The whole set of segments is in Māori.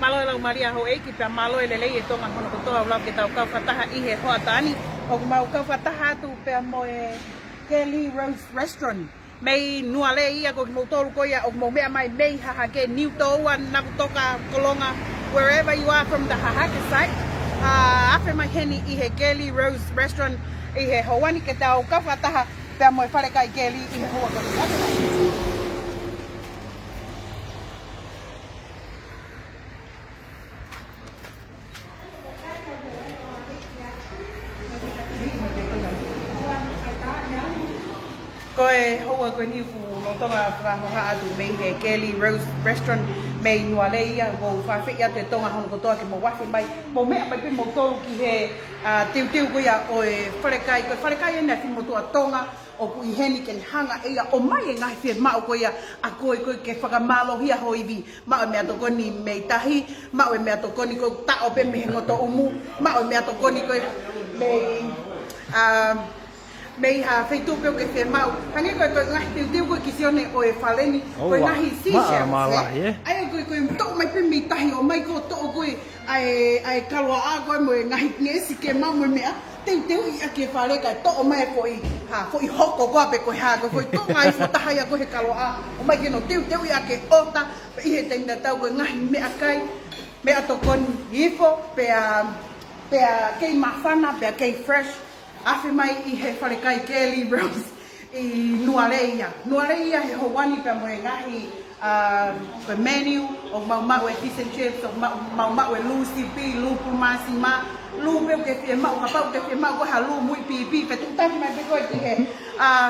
Maloi lau Maria ho eiki pia maloi le lei e tonga hono ko toa ulau ke tau kau whataha i he hoa tani. O ku mau kau whataha atu pia mo e Kelly Rose Restaurant. Mei nua le ia ko ki mau tolu ko ia o ku mau mea mai mei haha ke niu toa naku toka kolonga wherever you are from the Hahaka site. Afe mai heni i he Kelly Rose Restaurant i he hawani ke tau kau whataha pia mo e wharekai Kelly i he hoa tani. Koe hoa koe ni fu no tonga whakahoha atu mei he Kelly Rose Restaurant mei nua le ia wo whawhi ia te tonga hono ko toa ke mo wahi mai mo mea mai pe mo tolu ki he tiu ko ia o e wharekai ena ki mo tua tonga o ku i heni ke hanga ia o mai e ngai whia mao ko ia a koe ke whakamalohia ho iwi mao mea tokoni mei tahi mao mea tokoni ko ta o pe me ngoto umu mao mea tokoni ko mei mei ha feitu pe ke fe mau hange ko ngai tiu ko kisione o e faleni ko ngai sisha ai ko to mai pe mi tahi o mai ko to ko ai kalwa a ko mo ngai ngesi ke mau mo mea tiu i ke fale ka to mai ko i ha ko i hoko ko pe ko ha ko to ngai fo tahi ko he kalwa a o mai ke no tiu i ke ota i he tenda tau ko ngai me akai me atokon ifo pe ke mafana pe ke fresh afe mai i he wharekai Kelly Rose i Nualeia he hawani pia mo e ngahi the menu o mau e fish and chips o mau e Lucy P, lupu masima lupu ke fie mau kapau ke fie mau ko ha lu mui pipi pe tutaki mai pe koe ki he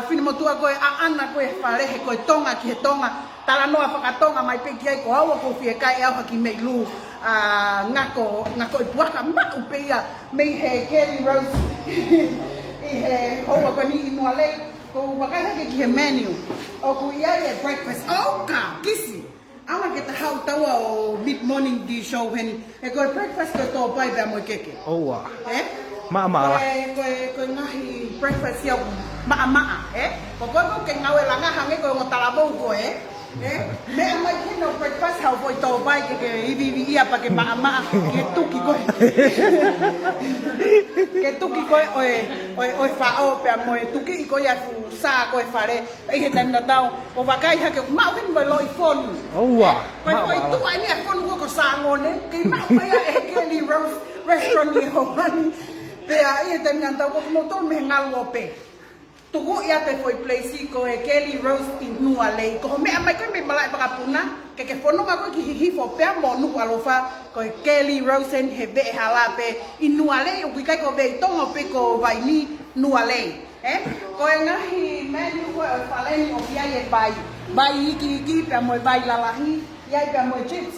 fini motua koe a ana koe whare he koe tonga ki he tonga tala noa whakatonga mai pe ki ai ko aua ko fie kai au haki mei lu ngako i puaka mau pe ia mei he Kelly Rose i he hoa ko ni i mua lei ko wakai hake ki he menu o ku ia e breakfast ka kisi ama ke ta hau taua o mid morning di show hen e ko breakfast ko to pai ba mo keke owa ma ko ngahi breakfast ya ma ko ke ngawe langa hange ko ngotalabo ko me mai ke no breakfast how boy to pai ke ibi ia pa ke ma ke tuki ko ke tuki ko oi fa o pe mo tuki ko ya fu sa ko fare ai he tan tao o vakai ha ke ma wen mo loi phone owa ko tu ai ne phone ko sa ngone ke ma pa ya e Kelly Rose Restaurant ni ho man pe ai tan tao ko mo to me ngal wo pe tuku ia te foi place ko e Kelly Rose in Nuale ko me mai ko me malai baka puna ke fono ka ko ki hi fo pe mo nu alofa ko e Kelly Rose en he be hala pe in Nuale o ki kai ko be tongo pe ko vai ni Nuale ko e ngahi menu ko e faleni o ia e bai ki pe mo bai lalahi ia pe mo chips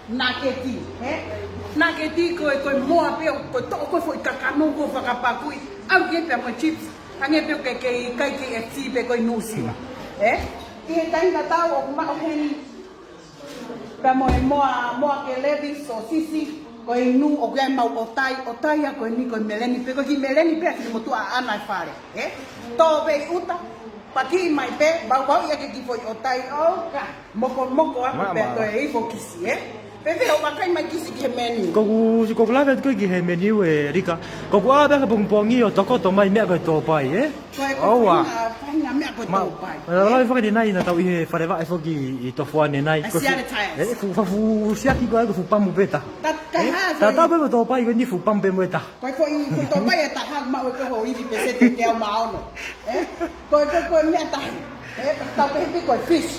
naketi ko mo pe ko to ko foi kakano ko fakapakui au ke pe mo chips hange pe ke kai ke FC pe ko inusi i he taina tau o ma heni pe mo ke levi so sisi ko inu o ga mau o tai ko ni ko meleni pe ko ki meleni pe ki mo tu ana fare to be uta paki mai pe ba ia ke ki foi o tai o ka moko a pe to e fo kisi Pepe o makai mai kisi ki he menu. Ko lava ko ki he menu e rika. Ko a ba pongpongi o toko to mai me ko to pai Owa. Painga me ko to pai. La fa ki nai na tau i he fare va fo ki i to fuane nai. Ko fu sia ki ko fu pamu beta. Ta be to pai ko ni fu pam pe moeta. Ko to pai ta ha ma ko ho i pe se te ke ma ono. Ko me ta. Ta pe ko fish.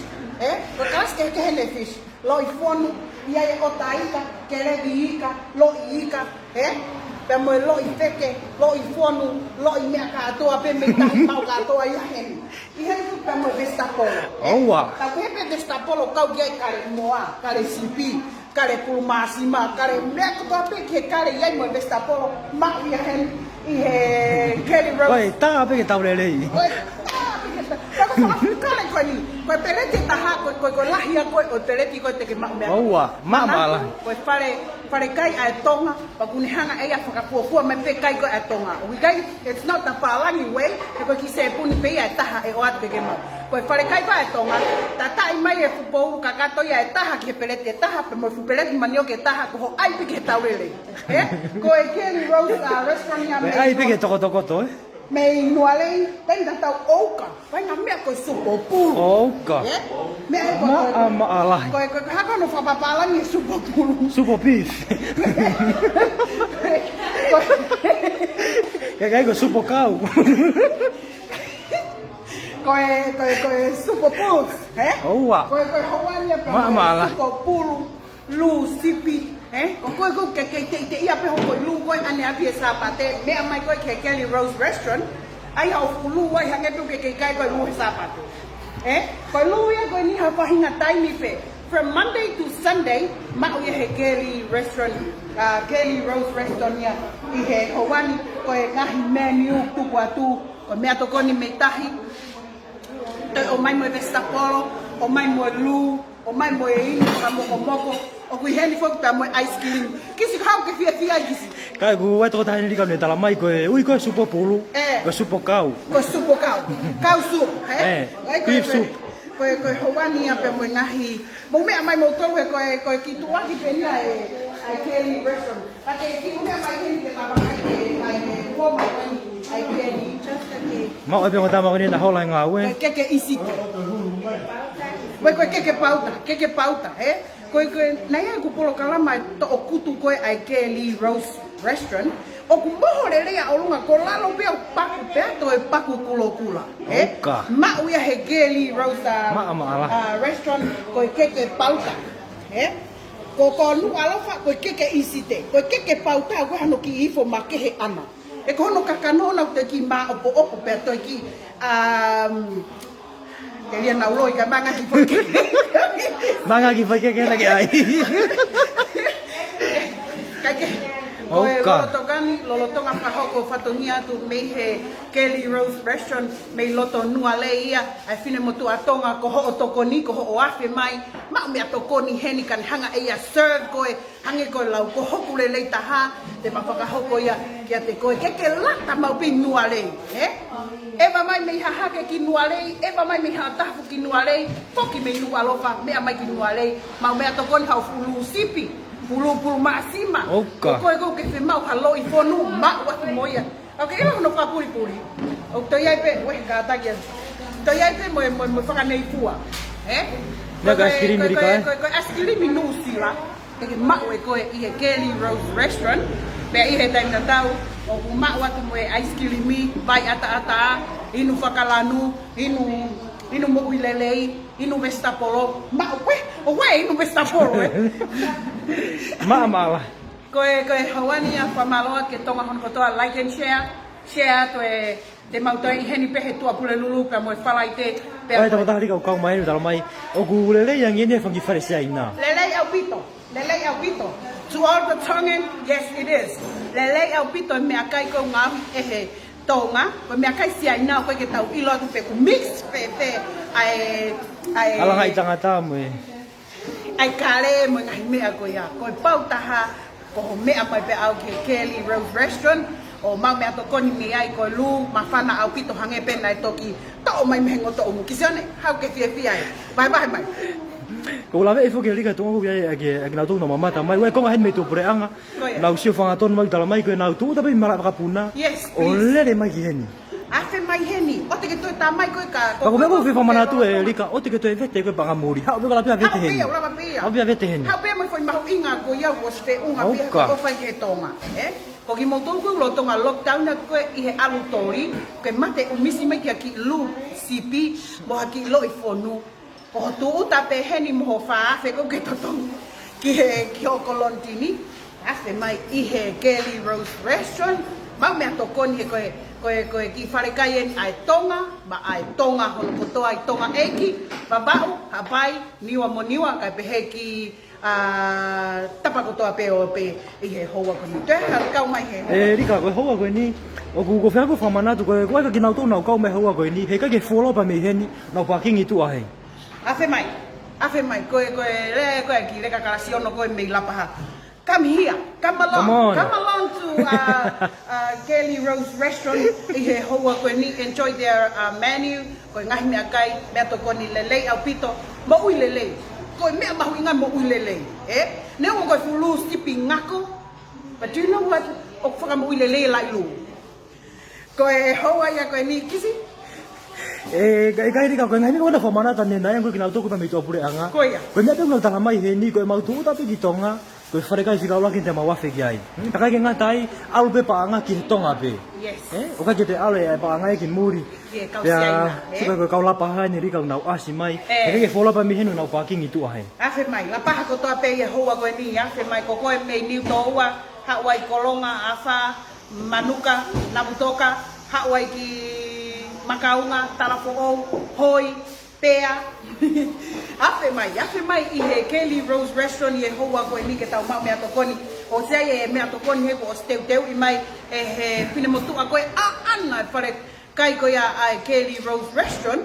Ko kas ke hele fish. Loi fonu ia e o taika kere diika lo ika pe mo lo ifeke lo ifonu lo me ka to pe me ta mau ka to ia hen i hen pe mo vestapolo owa ta pe vestapolo ka ge kare moa kare sipi kare pulmasima kare me ko pe ke kare ia mo vestapolo ma ia hen i he Kelly Rose oi ta pe ke ta le le oi ta pe ke ta ko Koe peleti taha koe lahia koe o peleti koe teke mau mea. Oua, maamala. Koe whare kai ai tonga, pakune hanga eia whakapuapua mai pe kai koe ai tonga. O kai, it's not the Palangi way, e koe ki se puni pe ia e taha e o atu teke mau. Koe whare kai koe ai tonga, tatai mai e fupouru kakato ia e taha ki he peleti e taha, pe mo fu peleti manio ke taha ko ho ai pike taurele. Koe Kelly Rose restaurant ia me. Ai pike toko eh? Mei nualei, teng tau oka. Vai nga mea koe supo pulu. Oka. Mea Maamala. koe haka no whapapalangi supo pulu. Supo beef. Kai ko supo kau. Koe supo pulu. Oua. Koe hawanya pa. Maamala. Supo pulu. Lu sipi. Koe ke te ia pe hoko lu koe ane api e sapate. Mea mai koe ke Kelly Rose Restaurant. Ai hau lu wai hange tu ke kai koe lu sapate. Koe lu ia koe ni hawahinga taimi pe. From Monday to Sunday, mau ia he Kelly Restaurant, Kelly Rose Restaurant ia i he hawani koe ngahi menu tuku atu. Koe mea tokoni me tahi. O mai mo e vestapolo, o mai mo e lu, o mai mo e inu ka moko. O kui heni fok ta mo ice cream. Kisi hau ke fia kisi. Kai ku wai toko tahini rika tala mai koe ui koe supo pulu. Koe supo kau. Koe supo kau. Kau sup, beef soup. Koe hawani ape mo ngahi. Mo mea mai mo tau koe ki tuaki penia e Kelly Restaurant. Pake ki mea mai heni ke tama ai ko mai ai Kelly just ake. Mau e pe ngata ni na hola nga we. Keke isite. Koe keke pauta, Koe nai ai kupolo kalama to o kutu koe ai Kelly Rose Restaurant. O ku moho le rea o lunga ko lalo pia paku pea to e paku kulo kula. Ma uia he Kelly Rose Restaurant koe keke pauta. Ko nu alofa koe keke isite. Koe keke pauta koe hano ki ifo ma kehe ana. E ko hono kakanona te ki ma opo pea to ki Kelia na ulo ika manga ki foi ke. Manga ki foi ke lagi ai. Kake. Lolotonga pahoko fatonia tu me he Kelly Rose Restaurant me loto nua leia ai fine motu atonga ko ho tokoni ko ho afe mai ma me tokoni heni kan hanga ia serve koe hange ko lau ko hoku le le taha te mapaka hoko ia kia te koe ke lata mau pi nua le eva mai me haha ke ki nua le eva mai me ha tafu ki nua le foki me nua lofa me mai ki nua le ma me tokoni hau fulu sipi Pulu masima. Koe ke te mau halo i fonu ma watu moia. Ok, ila no papuri. O to ia pe, we ka takia. To ia pe mo faka nei fua. Naga askirimi rika. Koe askirimi no sila. Ke ma we koe i Kelly Rose Restaurant. Pe i he time na tau o ma watu mo ice cream vai ata inu fakalanu inu mo ilelei inu vestapolo ma inu vestapolo Maamala. Koe hawani a whamaloa ke tonga hon kotoa like and share to te mautoa i heni pehe tua pule lulu pe mo whalai te Ai tama taha rika o kau mai tala mai o ku lelei ang yene whangi whare sea ina Lelei au pito To all the Tongan, yes it is Lelei au pito mea kai ko ngawi ehe tonga ko mea kai sia ina ko ke tau ilo tu pe ku mix pe ai Alanga i tangata mo Ai kare mo ngai mea ko ia ko pau taha ko mea mai pe au ke Kelly Rose Restaurant o mau mea to koni me ai ko lu mafana au pito hange pe nai toki to mai mengo to mu kisione hau ke fia ai bye mai Ko la ve fo ke rika tonga ko ia ke na tonga mama ta mai we ko ngai me to pre anga na usio fanga ton mai tala mai ko na tu ta pe mara ka puna o le mai ki heni Afe mai heni, o te ke toi tā mai koe ka... Kako mea ko whiwha mana tu e rika, o te ke toi vete koe panga muri. Hau pia pia vete heni. Hau pia vete heni. Hau pia mai whai mahu inga ko iau o ste unga pia ko whai ke tonga. Ko ki mau tolu koe lo tonga lockdown na koe i he alu tori, koe mate umisi mai kia ki lu sipi, moha ki lo i fonu. Ko ho tu uta pe heni moho wha afe ko ke totongu. Ki he o kolontini, afe mai i he Kelly Rose Restaurant, mau mea tokoni he koe ki whare kai en ai tonga, ma ai tonga hono kotoa ai tonga eki, babau, hapai, niwa mo niwa, kai pehe ki tapa kotoa pe o pe i he hoa koni. Te hau kau mai he. Rika, koe hoa koe ni, o ku ko whenako whamanatu koe ka ki nau tōna o kau mai hoa koe ni, he kai ke wholopa me heni, nau pākingi tu ahe. Afe mai, koe ki leka kalasiono koe me lapaha. Come here, come along to Kelly Rose Restaurant. Ihe hoa koe ni enjoy their menu. Koe ngahi mea kai, mea toko ni lelei au pito. Mo ui lelei. Koe mea mahu inga mo ui lelei. Neo mo koe fulu stipi ngako. But do you know what? O whaka mo ui lelei lai lu. Koe hoa ia koe ni kisi. Kai rika koe ngai ko na famana tane na yang ko kinau to ko pamito pure anga. Koe mea pe no tanga mai he ni koe mau tu ta pe kitonga. Koe whare kai whika ula ki te mawafe ki ai. Takai ke ngatai, alu pe paanga ki tonga pe. Yes. O kai ke te ale ai paanga e ki muri. Kau siaina. Suka koe kau lapa hai ni rika nau asi mai. Ke fola pa mi henu nau parking itu ai. Afe mai, lapa ko toa pe ye hoa koe ni, afe mai ko koe me niu toa, hawai kolonga, afa, manuka, nabutoka, hawai ki makaunga, talafo hoi, pea. Afe mai i he Kelly Rose Restaurant i he hoa koe ni ke tau mau mea tokoni. O sea e mea tokoni he ko o steu i mai e he pine motua koe a ana whare kai koe a Kelly Rose Restaurant.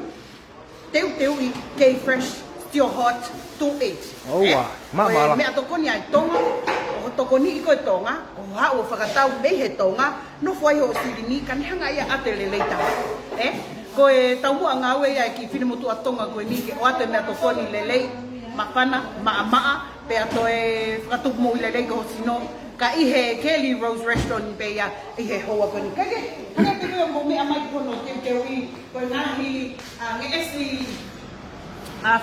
Teu i K Fresh, still hot, to eat. Oua, mala. Mea tokoni ai tonga, o tokoni i koe tonga, o hao whakatau me he tonga, no whai ho sirini kanihanga ia ate leleita. Koe tau mua ngau e ai ki whine motu atonga koe ni ke o ate mea tokoni lelei, mawhana, maa, pe ato e whakatupu mo i lelei ko sino, ka i he Kelly Rose Restaurant pe ia i he hoa koe ni. Kage te reo mo mea mai kono teu i koe ngahi nge esli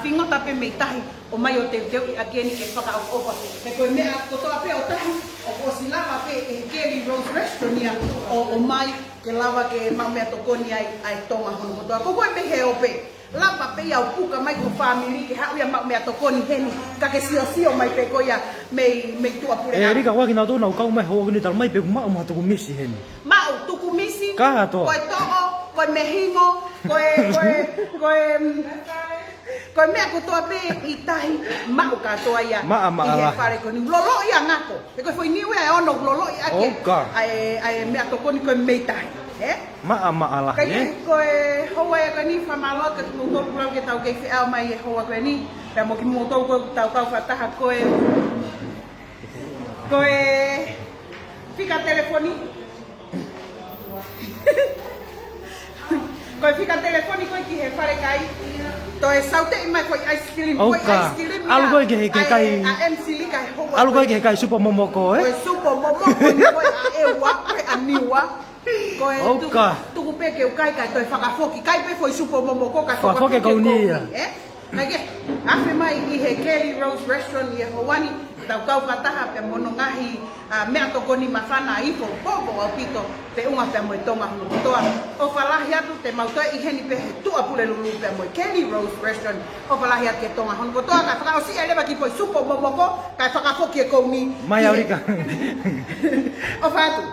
whingota pe mei tahi o mai o teu i a keni ke whakaopa. Te koe mea kotoa pe o tahi o ko silama pe i he Kelly Rose Restaurant ia o mai ke lava ke mau mea tokoni ai tonga hono kotoa. Ko koe me he ope. Lapa pe au puka mai ko family ke hau ia mau mea tokoni heni. Ka ke sio mai pe ko ia mei tua pure. Rika waki na tona kau mai ho ni tal mai pe mau ma tuku misi heni. Mau tuku misi. Ka to. Koe to'o, koe mehingo, koe mea kotoa pe i tahi mau katoa ia. Maa I he whare ko ni. Lolo ia ngako. E koe foi niwe ai ono lolo i ake. Oka. Ai mea tokoni koe mei tahi. Maa la. Kai koe hoa ia koe ni whamaloa ka tumu tōku rau ke tau kei whiau mai e hoa koe ni. Pea mo ki mua tōku tau whataha koe whika telefoni. Koe whika telefoni koe ki he whare kai. Toi saute i mai koe ice cream. Koe ice cream ia. Alu koe ke he kai. A MC Lika he hoa. Alu koe ke he kai super momoko Koe super momoko ni koe a ewa koe a niwa. Koe tuku pe ke ukai kai toi whakafoki. Kai pe foi super momoko kai whakafoki kau ni ia. Nage, afe mai i he Kelly Rose Restaurant i he Hawani. Tau kau kataha pe mono ngahi mea tokoni mawhana ifo popo au pito pe unga pe moe tonga hunu kutoa. O whalahi atu te mautoe i heni pe he tua pule lulu pe moe Kelly Rose Restaurant. O whalahi atu ke tonga hunu kutoa. Kai whakaosi e lewa ki poi supo momoko. Kai whakafoki e kou ni. Mai aurika. O whatu.